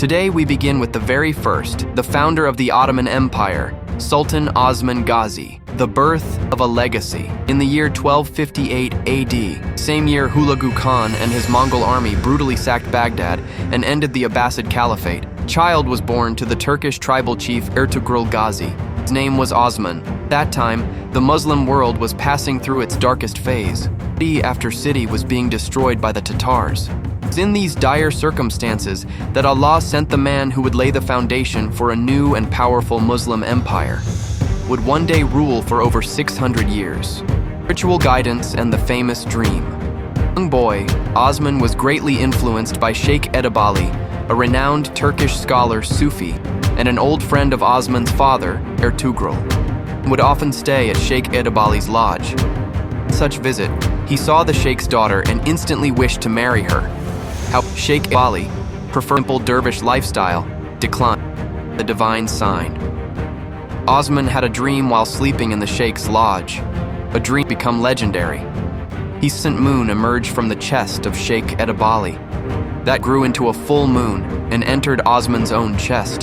Today we begin with the very first, the founder of the Ottoman Empire, Sultan Osman Ghazi, the birth of a legacy. In the year 1258 AD, same year Hulagu Khan and his Mongol army brutally sacked Baghdad and ended the Abbasid Caliphate, child was born to the Turkish tribal chief Ertugrul Ghazi. His name was Osman. That time, the Muslim world was passing through its darkest phase. City after city was being destroyed by the Tatars. It was in these dire circumstances that Allah sent the man who would lay the foundation for a new and powerful Muslim empire, would one day rule for over 600 years. Spiritual guidance and the famous dream. Young boy, Osman was greatly influenced by Sheikh Edebali, a renowned Turkish scholar Sufi, and an old friend of Osman's father, Ertugrul, would often stay at Sheikh Edebali's lodge. In such visit, he saw the Sheikh's daughter and instantly wished to marry her. How Sheikh Edebali, preferring simple dervish lifestyle, declined the divine sign. Osman had a dream while sleeping in the Sheikh's lodge. A dream become legendary. A crescent moon emerged from the chest of Sheikh Edebali. That grew into a full moon and entered Osman's own chest.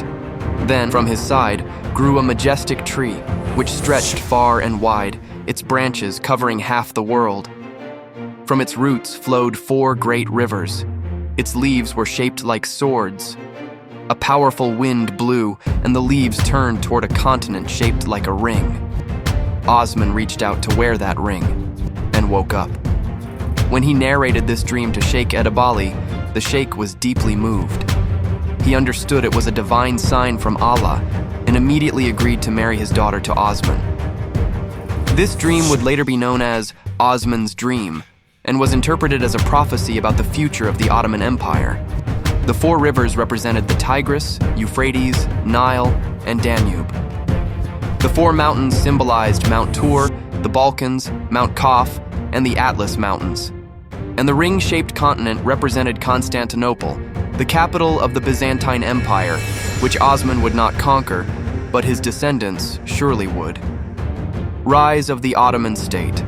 Then, from his side, grew a majestic tree, which stretched far and wide, its branches covering half the world. From its roots flowed 4 great rivers. Its leaves were shaped like swords. A powerful wind blew, and the leaves turned toward a continent shaped like a ring. Osman reached out to wear that ring, and woke up. When he narrated this dream to Sheikh Edebali, the Sheikh was deeply moved. He understood it was a divine sign from Allah, and immediately agreed to marry his daughter to Osman. This dream would later be known as Osman's dream, and was interpreted as a prophecy about the future of the Ottoman Empire. The 4 rivers represented the Tigris, Euphrates, Nile, and Danube. The 4 mountains symbolized Mount Tur, the Balkans, Mount Kaf, and the Atlas Mountains. And the ring-shaped continent represented Constantinople, the capital of the Byzantine Empire, which Osman would not conquer, but his descendants surely would. Rise of the Ottoman state.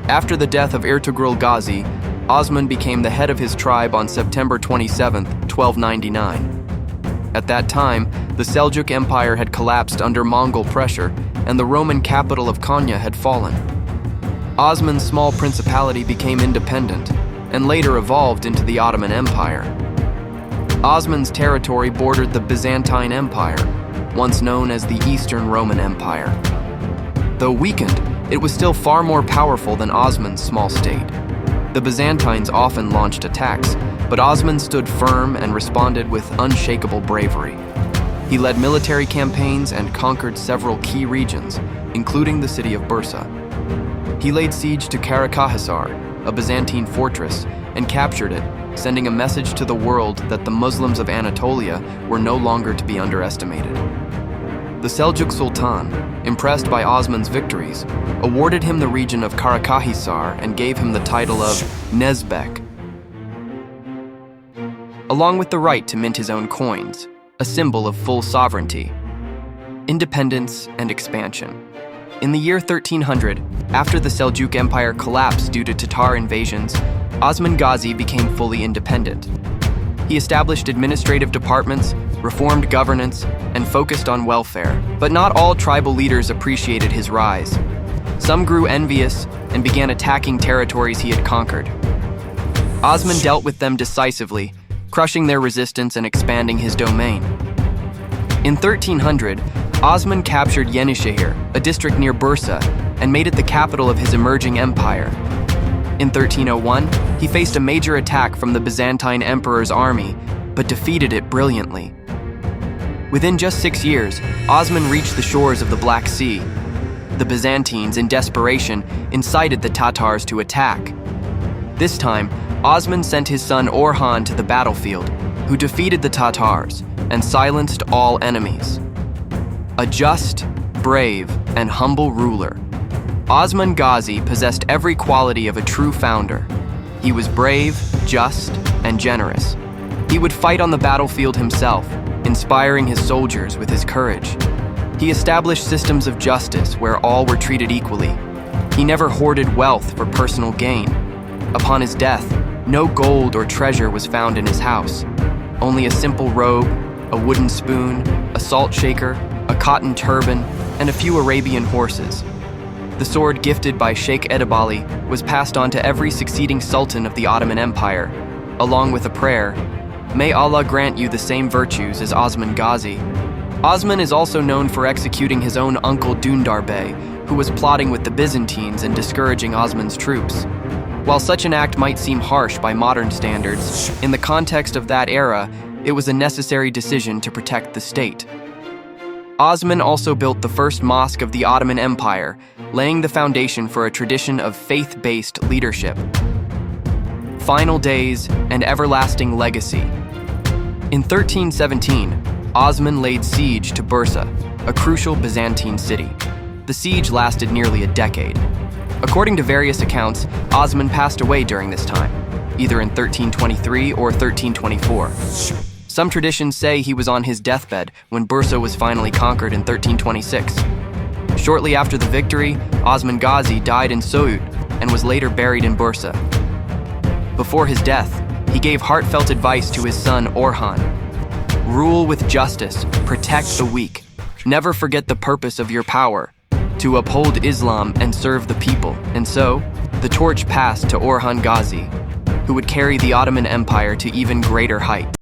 After the death of Ertugrul Ghazi, Osman became the head of his tribe on September 27, 1299. At that time, the Seljuk Empire had collapsed under Mongol pressure, and the Roman capital of Konya had fallen. Osman's small principality became independent, and later evolved into the Ottoman Empire. Osman's territory bordered the Byzantine Empire, once known as the Eastern Roman Empire. Though weakened, it was still far more powerful than Osman's small state. The Byzantines often launched attacks, but Osman stood firm and responded with unshakable bravery. He led military campaigns and conquered several key regions, including the city of Bursa. He laid siege to Karakahasar, a Byzantine fortress, and captured it, sending a message to the world that the Muslims of Anatolia were no longer to be underestimated. The Seljuk Sultan, impressed by Osman's victories, awarded him the region of Karakahisar and gave him the title of Nezbek, along with the right to mint his own coins, a symbol of full sovereignty, independence, and expansion. In the year 1300, after the Seljuk Empire collapsed due to Tatar invasions, Osman Ghazi became fully independent. He established administrative departments, reformed governance, and focused on welfare. But not all tribal leaders appreciated his rise. Some grew envious and began attacking territories he had conquered. Osman dealt with them decisively, crushing their resistance and expanding his domain. In 1300, Osman captured Yenishehir, a district near Bursa, and made it the capital of his emerging empire. In 1301, he faced a major attack from the Byzantine emperor's army, but defeated it brilliantly. Within just 6 years, Osman reached the shores of the Black Sea. The Byzantines, in desperation, incited the Tatars to attack. This time, Osman sent his son Orhan to the battlefield, who defeated the Tatars and silenced all enemies. A just, brave, and humble ruler, Osman Ghazi possessed every quality of a true founder. He was brave, just, and generous. He would fight on the battlefield himself, inspiring his soldiers with his courage. He established systems of justice where all were treated equally. He never hoarded wealth for personal gain. Upon his death, no gold or treasure was found in his house. only a simple robe, a wooden spoon, a salt shaker, a cotton turban, and a few Arabian horses. The sword gifted by Sheikh Edebali was passed on to every succeeding sultan of the Ottoman Empire, along with a prayer, "May Allah grant you the same virtues as Osman Ghazi." Osman is also known for executing his own uncle Dündar Bey, who was plotting with the Byzantines and discouraging Osman's troops. While such an act might seem harsh by modern standards, in the context of that era, it was a necessary decision to protect the state. Osman also built the first mosque of the Ottoman Empire, laying the foundation for a tradition of faith-based leadership. Final days and everlasting legacy. In 1317, Osman laid siege to Bursa, a crucial Byzantine city. The siege lasted nearly a decade. According to various accounts, Osman passed away during this time, either in 1323 or 1324. Some traditions say he was on his deathbed when Bursa was finally conquered in 1326. Shortly after the victory, Osman Ghazi died in Sout and was later buried in Bursa. Before his death, he gave heartfelt advice to his son Orhan. Rule with justice, protect the weak. Never forget the purpose of your power, to uphold Islam and serve the people. And so, the torch passed to Orhan Ghazi, who would carry the Ottoman Empire to even greater heights.